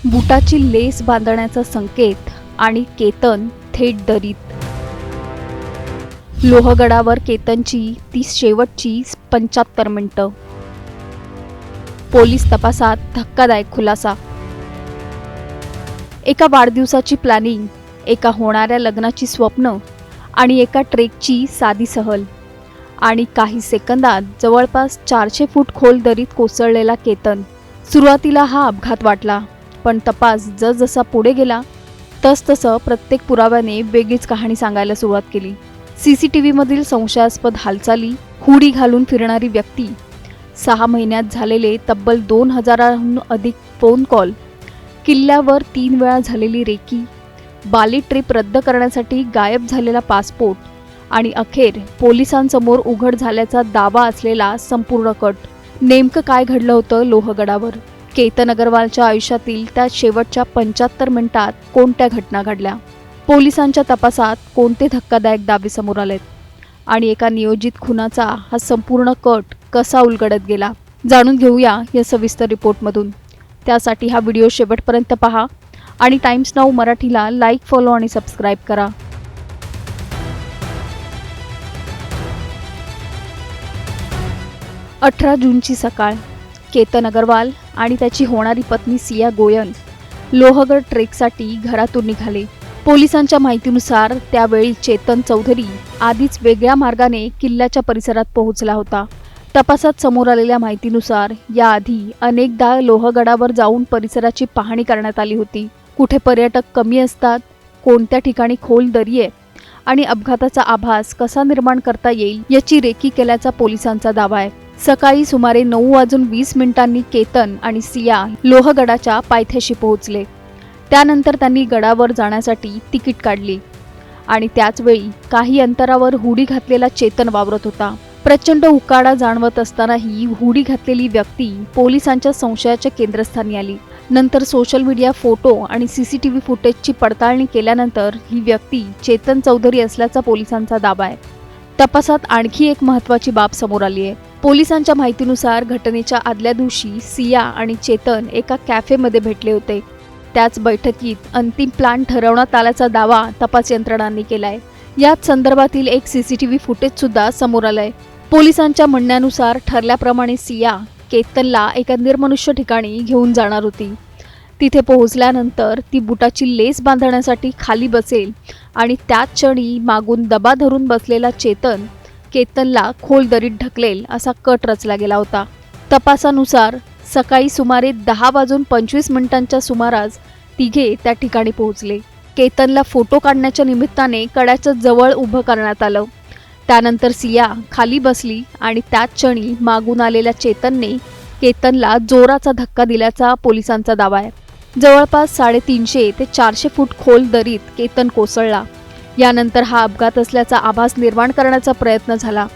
बुटाची लेस बांधण्याचा संकेत आणि केतन थेट दरीत। लोहगडावर केतनची ती शेवटची 75 मिनिटं। पोलीस तपासात धक्कादायक खुलासा। एका वाढदिवसाची प्लॅनिंग, एका होणाऱ्या लग्नाची स्वप्न आणि एका ट्रेकची साधी सहल, आणि काही सेकंदात जवळपास 400 फूट खोल दरीत कोसळलेला केतन। सुरुवातीला हा अपघात वाटला, पण तपास जसजसा पुढे गेला तसतसं प्रत्येक पुराव्याने वेगळीच कहाणी सांगायला सुरुवात केली। सीसीटीव्हीमधील संशयास्पद हालचाली, हुडी घालून फिरणारी व्यक्ती, 6 महिन्यात झालेले तब्बल 2000हून अधिक फोन कॉल, किल्ल्यावर 3 वेळा झालेली रेकी, बाली ट्रिप रद्द करण्यासाठी गायब झालेला पासपोर्ट आणि अखेर पोलिसांसमोर उघड झाल्याचा दावा असलेला संपूर्ण कट। नेमकं काय घडलं होतं लोहगडावर? केतन अग्रवालच्या आयुष्यातील त्या शेवटच्या 75 मिनिटात कोणत्या घटना घडल्या? पोलिसांच्या तपासात कोणते धक्कादायक दावे समोर आलेत? आणि एका नियोजित खुनाचा हा संपूर्ण कट कसा उलगडत गेला? जाणून घेऊया या सविस्तर रिपोर्टमधून। त्यासाठी हा व्हिडिओ शेवटपर्यंत पहा आणि टाइम्स नाऊ मराठीला लाईक, फॉलो आणि सबस्क्राईब करा। 18 जूनची सकाळ। केतन अग्रवाल आणि त्याची होणारी पत्नी सिया गोयल लोहगड ट्रेकसाठी घरातून निघाले। पोलिसांच्या माहितीनुसार त्यावेळी चेतन चौधरी आधीच वेगळ्या मार्गाने किल्ल्याच्या परिसरात पोहोचला होता। तपासात समोर आलेल्या माहितीनुसार याआधी अनेकदा लोहगडावर जाऊन परिसराची पाहणी करण्यात आली होती। कुठे पर्यटक कमी असतात, कोणत्या ठिकाणी खोल दरी आहे आणि अपघाताचा आभास कसा निर्माण करता येईल याची रेकी केल्याचा पोलिसांचा दावा आहे। सकाळी सुमारे 9:20 केतन आणि सिया लोहगडाच्या पायथ्याशी पोहोचले। त्यानंतर त्यांनी गडावर जाण्यासाठी तिकीट काढली आणि त्याच वेळी काही अंतरावर हुडी घातलेला चेतन वावरत होता। प्रचंड उकाडा जाणवत असतानाही हुडी घातलेली व्यक्ती पोलिसांच्या संशयाच्या केंद्रस्थानी आली। नंतर सोशल मीडिया फोटो आणि सीसीटीव्ही फुटेजची पडताळणी केल्यानंतर ही व्यक्ती चेतन चौधरी असल्याचा पोलिसांचा दावा आहे। तपासात आणखी एक महत्त्वाची बाब समोर आली आहे। पोलिसांच्या माहितीनुसार घटनेच्या आदल्या दिवशी सिया आणि चेतन एका कॅफेमध्ये भेटले होते। त्याच बैठकीत अंतिम प्लॅन ठरवण्यात आल्याचा दावा तपास यंत्रणांनी केलाय। याच संदर्भातील एक सीसीटीव्ही फुटेज सुद्धा समोर आलंय। पोलिसांच्या म्हणण्यानुसार ठरल्याप्रमाणे सिया केतनला एका निर्मनुष्य ठिकाणी घेऊन जाणार होती। तिथे पोहोचल्यानंतर ती बुटाची लेस बांधण्यासाठी खाली बसेल आणि त्याच क्षणी मागून दबा धरून बसलेला चेतन केतनला खोल दरीत ढकलेल असा कट रचला गेला होता। तपासानुसार सकाळी सुमारे 10:25 सुमारास तिघे त्या ठिकाणी पोहोचले। केतनला फोटो काढण्याच्या निमित्ताने कड्याच्या जवळ उभं करण्यात आलं। त्यानंतर सिया खाली बसली आणि त्याच क्षणी मागून आलेल्या चेतनने केतनला जोराचा धक्का दिल्याचा पोलिसांचा दावा आहे। जवळपास 350 ते 400 फूट खोल दरीत केतन कोसळला। यानंतर हा अपघात असल्याचा आभास निर्माण करण्याचा प्रयत्न झाला।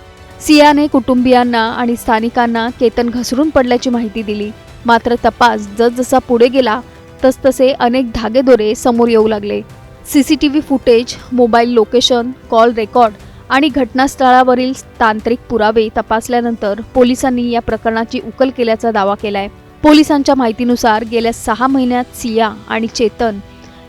सियाने कुटुंबियांना आणि स्थानिकांना केतन घसरून पडल्याची माहिती दिली। मात्र तपास जसजसा पुढे गेला तसतसे अनेक धागेदोरे समोर येऊ लागले। CCTV footage, mobile location, call record आणि घटनास्थळावरील तांत्रिक पुरावे तपासल्यानंतर पोलिसांनी या प्रकरणाची उकल केल्याचा दावा केलाय। पोलिसांच्या माहितीनुसार गेल्या 6 महिन्यात सिया आणि चेतन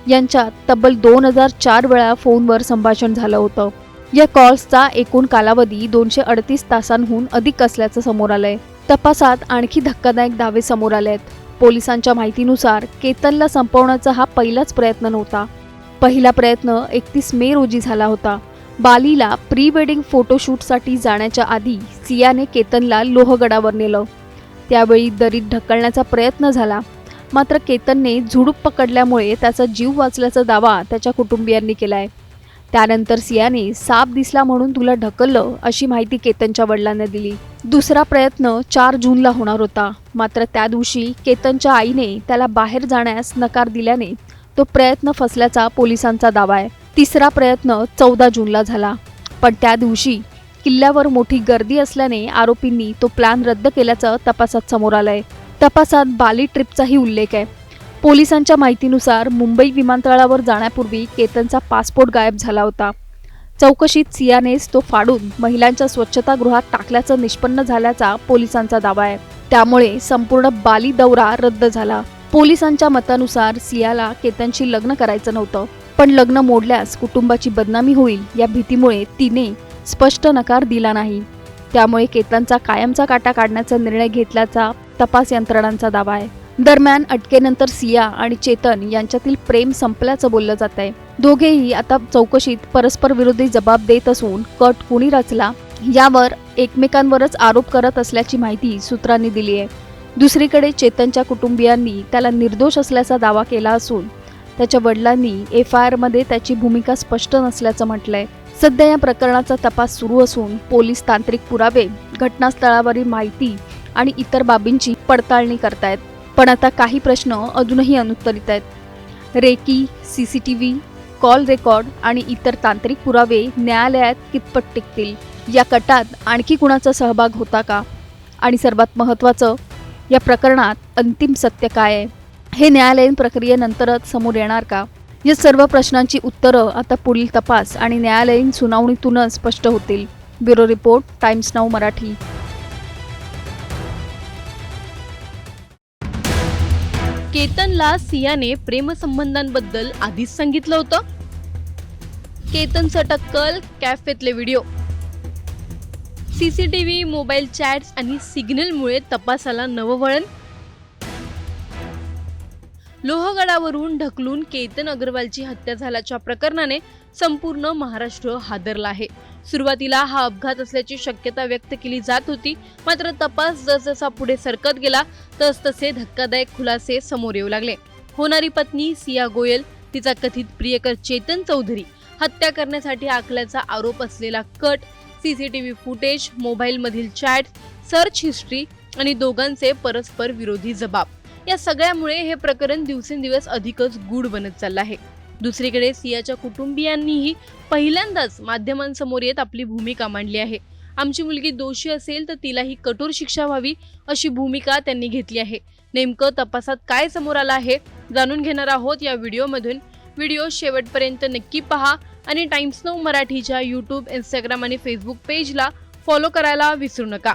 यांच्यात तब्बल 2004 वेळा फोनवर संभाषण झालं होतं। या कॉल्सचा एकूण कालावधी 238 तासांहून अधिक असल्याचं समोर आलंय। तपासात आणखी धक्कादायक दावे समोर आलेत। पोलिसांच्या माहितीनुसार केतनला संपवण्याचा हा पहिलाच प्रयत्न नव्हता। पहिला प्रयत्न 31 मे रोजी झाला होता। बालीला प्री वेडिंग फोटोशूटसाठी जाण्याच्या आधी सियाने केतनला लोहगडावर नेलं। त्यावेळी दरीत ढकलण्याचा प्रयत्न झाला, मात्र केतनने झुडूप पकडल्यामुळे त्याचा जीव वाचल्याचा दावा त्याच्या कुटुंबियांनी केलाय। त्यानंतर सियाने साप दिसला म्हणून तुला ढकललं अशी माहिती केतनच्या वडिलांना दिली। दुसरा प्रयत्न 4 जूनला होणार होता, मात्र त्या दिवशी केतनच्या आईने त्याला बाहेर जाण्यास नकार दिल्याने तो प्रयत्न फसल्याचा पोलिसांचा दावा आहे। तिसरा प्रयत्न 14 जूनला झाला, पण त्या दिवशी किल्ल्यावर मोठी गर्दी असल्याने आरोपींनी तो प्लॅन रद्द केल्याचं तपासात समोर आलंय। तपासात बाली ट्रिपचाही उल्लेख आहे। पोलिसांच्या माहितीनुसार मुंबई विमानतळावर जाण्यापूर्वी केतनचा पासपोर्ट गायब झाला होता। चौकशीत सियानेच तो फाडून महिलांच्या स्वच्छतागृहात टाकल्याचं निष्पन्न झाल्याचा पोलिसांचा दावा आहे। त्यामुळे संपूर्ण बाली दौरा रद्द झाला। पोलिसांच्या मतानुसार सियाला केतनशी लग्न करायचं नव्हतं, पण लग्न मोडल्यास कुटुंबाची बदनामी होईल या भीतीमुळे तिने स्पष्ट नकार दिला नाही. त्यामुळे केतनचा कायमचा काटा काढण्याचा निर्णय घेतल्याचा तपास यंत्रणांचा दावा आहे. दरम्यान अटकेनंतर सिया आणि चेतन यांच्यातील प्रेम संपल्याचं बोललं जात आहे. दोघेही आता चौकशीत परस्पर विरोधी जबाब देत असून कट कुणी रचला यावर एकमेकांवरच आरोप करत असल्याची माहिती सूत्रांनी दिली आहे. दुसरीकडे चेतनच्या कुटुंबियांनी त्याला निर्दोष असल्याचा दावा केला असून त्याच्या वडिलांनी FIR मध्ये त्याची भूमिका स्पष्ट नसल्याचं म्हटलंय. सध्या या प्रकरणाचा तपास सुरू असून पोलीस तांत्रिक पुरावे, घटनास्थळावरील माहिती आणि इतर बाबींची पडताळणी करतायत. पण आता काही प्रश्न अजूनही अनुत्तरित आहेत. रेकी, CCTV, कॉल रेकॉर्ड आणि इतर तांत्रिक पुरावे न्यायालयात कितपत टिकतील? या कटात आणखी कुणाचा सहभाग होता का? आणि सर्वात महत्त्वाचं, या प्रकरणात अंतिम सत्य काय आहे हे न्यायालयीन प्रक्रियेनंतरच समोर येणार का? या सर्व प्रश्नांची उत्तरं आता पुढील तपास आणि न्यायालयीन सुनावणीतूनच स्पष्ट होतील. Bureau report, Times Now Marathi. केतनला सियाने प्रेमसंबंधांबद्दल आधीच सांगितलं होतं. केतनचं टक्कल, कॅफेतले व्हिडिओ, CCTV, मोबाईल चॅट्स आणि सिग्नलमुळे तपासाला नवं वळण. लोहगडावरून ढकलून केतन अग्रवालची हत्या झाल्याच्या प्रकरणाने संपूर्ण महाराष्ट्र हादरला आहे. सुरुवातीला हा अपघात असल्याची शक्यता व्यक्त केली जात होती, मात्र तपास जसजसा पुढे सरकत गेला तसतसे धक्कादायक खुलासे समोर येऊ लागले. होणारी पत्नी सिया गोयल, तिचा कथित प्रियकर चेतन चौधरी, हत्या करण्यासाठी आखल्याचा आरोप असलेला कट, CCTV फुटेज, मोबाईलमधील चॅट, सर्च हिस्ट्री आणि दोघांचे परस्पर विरोधी जबाब, या सगळ्यामुळे हे प्रकरण दिवसेंदिवस अधिकच गूढ बनत चाललं आहे. दुसरीकडे सियाच्या कुटुंबियांनीही पहिल्यांदाच माध्यमांसमोर येत आपली भूमिका मांडली आहे. आमची मुलगी दोषी असेल तर तिलाही कठोर शिक्षा व्हावी अशी भूमिका त्यांनी घेतली आहे. नेमकं तपासात काय समोर आलं आहे जाणून घेणार आहोत या व्हिडिओमधून. व्हिडिओ शेवटपर्यंत नक्की पहा आणि टाइम्स नाऊ मराठीच्या YouTube, Instagram आणि Facebook पेजला फॉलो करायला विसरू नका.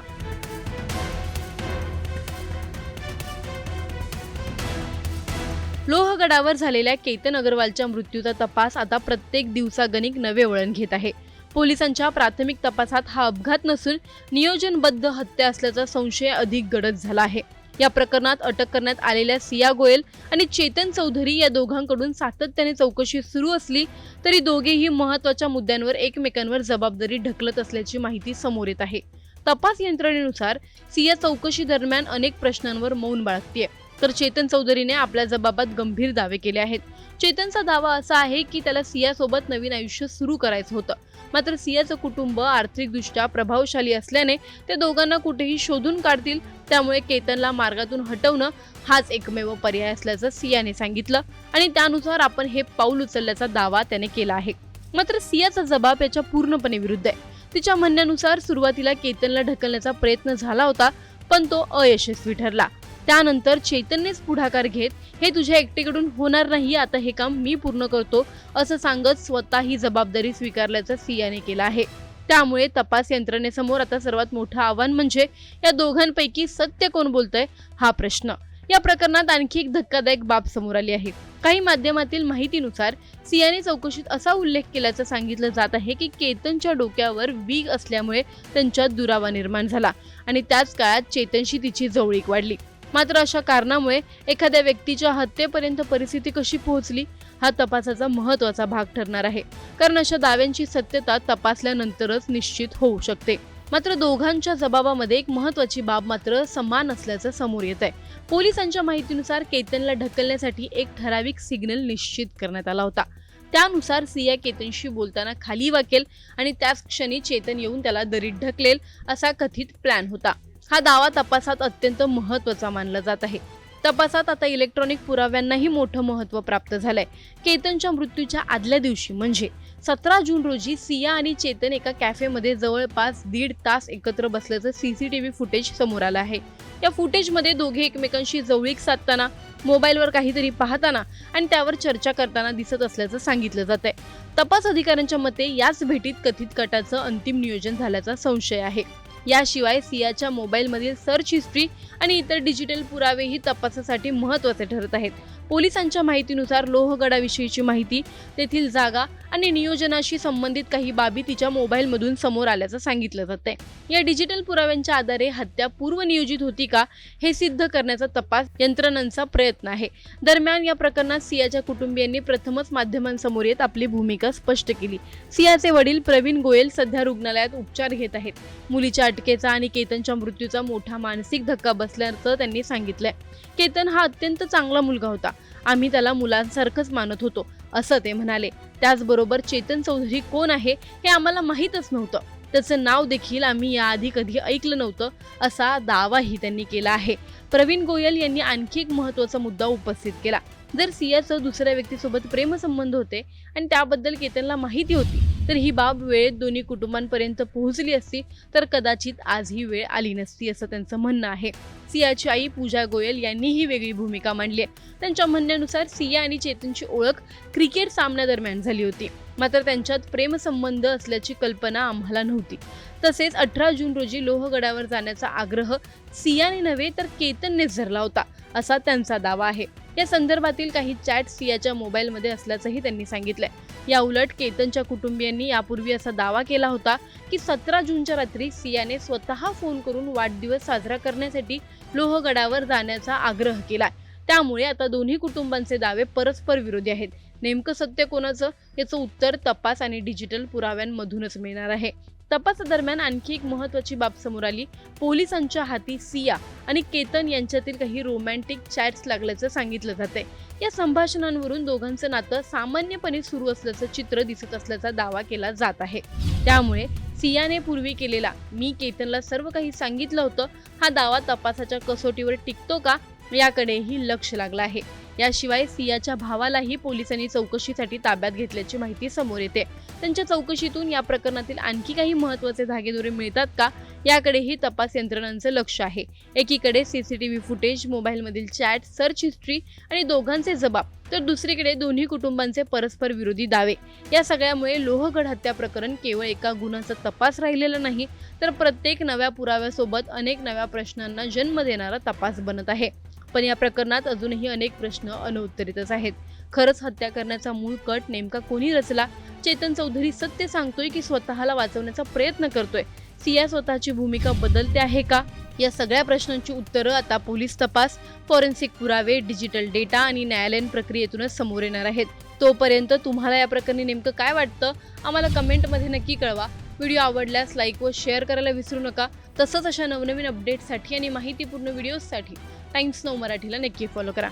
लोहगडावर झालेल्या केतन अग्रवालच्या मृत्यूचा तपास आता प्रत्येक दिवसागणिक नवे वळण घेत आहे. पोलिसांच्या प्राथमिक तपासात हा अपघात नसून नियोजनबद्ध हत्या असल्याचा संशय अधिक गडद झाला आहे. या प्रकरणात अटक करण्यात आलेल्या सिया गोयल आणि चेतन चौधरी या दोघांकडून सातत्याने चौकशी सुरू असली तरी दोघेही महत्त्वाच्या मुद्द्यांवर एकमेकांवर जबाबदारी ढकलत असल्याची माहिती समोर येत आहे. तपास यंत्रणेनुसार सिया चौकशी दरम्यान अनेक प्रश्नांवर मौन बाळगतेय, तर चेतन चौधरीने आपल्या जबाबात गंभीर दावे केले आहेत. चेतनचा दावा असा आहे की त्याला सियासोबत नवीन आयुष्य सुरू करायचं होतं, मात्र सियाचं कुटुंब आर्थिकदृष्ट्या प्रभावशाली असल्याने ते दोघांना कुठेही शोधून काढतील, त्यामुळे केतनला मार्गातून हटवणं हाच एकमेव पर्याय असल्याचं सियाने सांगितलं आणि त्यानुसार आपण हे पाऊल उचलल्याचा दावा त्याने केला आहे. मात्र सियाचा जबाब याच्या पूर्णपणे विरुद्ध आहे. तिच्या म्हणण्यानुसार सुरुवातीला केतनला ढकलण्याचा प्रयत्न झाला होता, पण तो अयशस्वी ठरला. त्यानंतर चेतननेच पुढाकार घेत हे तुझ्या एकटीकडून होणार नाही, आता हे काम मी पूर्ण करतो असं सांगत स्वतः ही जबाबदारी स्वीकारल्याचं सियाने केलं आहे. त्यामुळे तपास यंत्रणेसमोर आता सर्वात मोठं आव्हान म्हणजे या दोघांपैकी सत्य कोण बोलतंय हा प्रश्न. या प्रकरणात आणखी एक धक्कादायक बाब समोर आली आहे. काही माध्यमातील माहितीनुसार सियाने चौकशीत असा उल्लेख केल्याचं सांगितलं जात आहे की केतनच्या डोक्यावर वीग असल्यामुळे त्यांच्यात दुरावा निर्माण झाला आणि त्याच काळात चेतनशी तिची जवळीक वाढली. मात्र अशा कारणामुळे एखाद्या व्यक्तीच्या हत्येपर्यंत परिस्थिती कशी पोहोचली हा तपासाचा महत्त्वाचा भाग ठरणार आहे, कारण अशा दाव्यांची सत्यता तपासल्यानंतरच निश्चित होऊ शकते. मात्र दोघांच्या जबाबामध्ये एक महत्त्वाची बाब मात्र समान असल्याचं समोर येत आहे. पोलिसांच्या माहितीनुसार केतनला ढकलण्यासाठी एक ठराविक सिग्नल निश्चित करण्यात आला होता. त्यानुसार सिया केतनशी बोलताना खाली वाकेल आणि त्याच क्षणी चेतन येऊन त्याला दरीत ढकलेल असा कथित प्लॅन होता. हा दावा तपासात अत्यंत महत्त्वाचा मानला जात आहे. तपासात आता इलेक्ट्रॉनिक पुराव्यांनाही मोठं महत्त्व प्राप्त झालंय. केतनच्या मृत्यूच्या आदल्या दिवशी म्हणजे 17 जून रोजी सिया आणि चेतन एका कॅफेमध्ये जवळपास 1.5 तास एकत्र बसल्याचं CCTV फुटेज समोर आलं आहे. या फुटेजमध्ये दोघे एकमेकांशी जवळीक साधताना, मोबाईलवर काहीतरी पाहताना आणि त्यावर चर्चा करताना दिसत असल्याचं सांगितलं जात आहे. तपास अधिकाऱ्यांच्या मते याच भेटीत कथित कटाचं अंतिम नियोजन झाल्याचा संशय आहे. याशिवाय सियाच्या मोबाईलमधील सर्च हिस्ट्री आणि इतर डिजिटल पुरावेही तपासासाठी महत्त्वाचे ठरत आहेत. पोलिसांच्या माहितीनुसार लोहगडाविषयीची माहिती, तेथील जागा आणि नियोजनाशी संबंधित काही बाबी तिच्या मोबाईलमधून समोर आल्याचं सांगितलं जातंय. या डिजिटल पुराव्यांच्या आधारे हत्या पूर्वनियोजित होती का हे सिद्ध करण्याचा तपास यंत्रणांचा प्रयत्न आहे. दरम्यान या प्रकरणात सियाच्या कुटुंबियांनी प्रथमच माध्यमांसमोर येत आपली भूमिका स्पष्ट केली. सियाचे वडील प्रवीण गोयल सध्या रुग्णालयात उपचार घेत आहेत. मुलीच्या अटकेचा आणि केतनच्या मृत्यूचा मोठा मानसिक धक्का बसल्याचं त्यांनी सांगितलंय. केतन हा अत्यंत चांगला मुलगा होता. आम्ही त्याला मुलांसारखंच मानत होतो, असं ते म्हणाले. त्याचबरोबर चेतन चौधरी कोण आहे हे आम्हाला माहीतच नव्हतं. त्याचं नाव देखील आम्ही याआधी कधी ऐकलं नव्हतं, असा दावाही त्यांनी केला आहे. प्रवीण गोयल यांनी आणखी एक महत्त्वाचा मुद्दा उपस्थित केला. जर सियाचं दुसऱ्या व्यक्तीसोबत प्रेमसंबंध होते आणि त्याबद्दल केतनला माहिती होती, तर ही बाब वेळेत दोन्ही कुटुंबांपर्यंत पोहोचली असती, तर कदाचित आज ही वेळ आली नसती, असं त्यांचं म्हणणं आहे. सियाची आई पूजा गोयल यांनी ही वेगळी भूमिका मांडली आहे. त्यांच्या म्हणण्यानुसार सिया आणि चेतनची ओळख क्रिकेट सामन्यादरम्यान झाली होती, मात्र त्यांच्यात प्रेमसंबंध असल्याची कल्पना आम्हाला नव्हती. तसेच 18 जून रोजी लोहगडावर जाण्याचा आग्रह सियाने नव्हे तर केतननेच धरला होता, असा त्यांचा दावा आहे. या संदर्भातील काही चॅट सियाच्या मोबाईलमध्ये असल्याचंही त्यांनी सांगितलंय. या उलट केतनच्या कुटुंबियांनी यापूर्वी असा दावा केला होता की 17 जूनच्या रात्री सियाने स्वतः फोन करून वाढदिवस साजरा करण्यासाठी लोहगडावर जाण्याचा आग्रह केलाय. त्यामुळे आता दोन्ही कुटुंबांचे दावे परस्पर विरोधी आहेत. नेमकं सत्य कोणाचं याचं उत्तर तपास आणि डिजिटल पुराव्यांमधूनच मिळणार आहे. तपासादरम्यान आणखी एक महत्त्वाची बाब समोर आली. पोलिसांच्या हाती सिया आणि केतन यांच्यातील काही रोमॅन्टिक चॅट्स लागल्याचं सांगितलं जातंय. या संभाषणांवरून दोघांचं नातं सामान्यपणे सुरू असल्याचं चित्र दिसत असल्याचा दावा केला जात आहे. त्यामुळे सियाने पूर्वी केलेला "मी केतनला सर्व काही सांगितलं होतं" हा दावा तपासाच्या कसोटीवर टिकतो का याकडेही लक्ष लागलं आहे. याशिवाय सियाच्या भावालाही पोलिसांनी चौकशीसाठी ताब्यात घेतल्याची माहिती समोर येते. त्यांच्या चौकशीतून या प्रकरणातील आणखी काही महत्त्वाचे धागेदोरे मिळतात का याकडेही तपास यंत्रणांचं लक्ष आहे. एकीकडे सीसीटीव्ही फुटेज, मोबाईलमधील चॅट, सर्च हिस्ट्री आणि दोघांचे जबाब, तर दुसरीकडे दोन्ही कुटुंबांचे परस्पर विरोधी दावे. या सगळ्यामुळे लोहगड हत्या प्रकरण केवळ एका गुन्ह्याचा तपास राहिलेला नाही, तर प्रत्येक नव्या पुराव्यासोबत अनेक नव्या प्रश्नांना जन्म देणारा तपास बनत आहे. पण या प्रकरणात अजूनही अनेक प्रश्न अनउत्तरितच आहेत. खरंच हत्या करण्याचा मूळ कट नेमका कोणी रचला? चेतन चौधरी सत्य सांगतोय की स्वतःला वाचवण्याचा प्रयत्न करतोय? सिया स्वतःची भूमिका बदलते आहे का? या सगळ्या प्रश्नांची उत्तरं आता पोलीस तपास, फॉरेन्सिक पुरावे, डिजिटल डेटा आणि न्यायालयीन प्रक्रियेतूनच समोर येणार आहेत. तोपर्यंत तुम्हाला या प्रकरणी नेमकं काय वाटतं आम्हाला कमेंटमध्ये नक्की कळवा. व्हिडिओ आवडल्यास लाईक व शेअर करायला विसरू नका. तसंच अशा नवनवीन अपडेट्ससाठी आणि माहितीपूर्ण व्हिडिओजसाठी टाइम्स नाऊ मराठीला नक्की फॉलो करा.